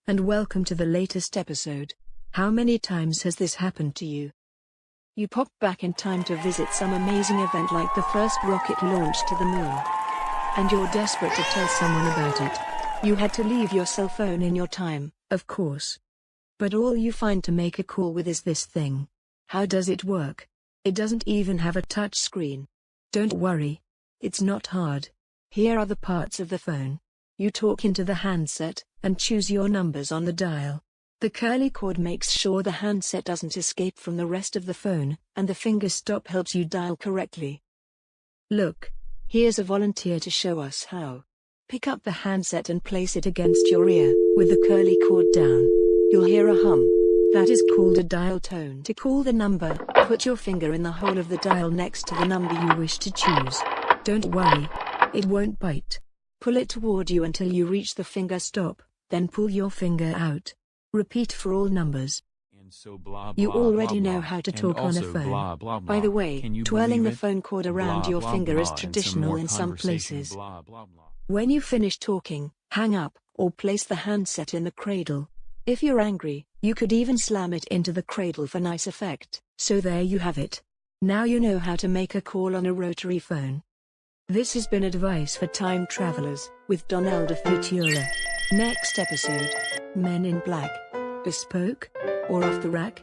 and welcome to the latest episode. How many times has this happened to you? You pop back in time to visit some amazing event like the first rocket launch to the moon. And you're desperate to tell someone about it. You had to leave your cell phone in your time, of course. But all you find to make a call with is this thing. How does it work? It doesn't even have a touch screen. Don't worry. It's not hard. Here are the parts of the phone. You talk into the handset, and choose your numbers on the dial. The curly cord makes sure the handset doesn't escape from the rest of the phone, and the finger stop helps you dial correctly. Look. Here's a volunteer to show us how. Pick up the handset and place it against your ear, with the curly cord down. You'll hear a hum. That is called a dial tone. To call the number, put your finger in the hole of the dial next to the number you wish to choose. Don't worry. It won't bite. Pull it toward you until you reach the finger stop, then pull your finger out. Repeat for all numbers. You already know how to talk on a phone. By the way, twirling the phone cord around your finger is traditional in some places. When you finish talking, hang up, or place the handset in the cradle. If you're angry, you could even slam it into the cradle for nice effect. So there you have it. Now you know how to make a call on a rotary phone. This has been Advice for Time Travelers, with Donelda Futura. Next episode, Men in Black. Bespoke? Or off the rack?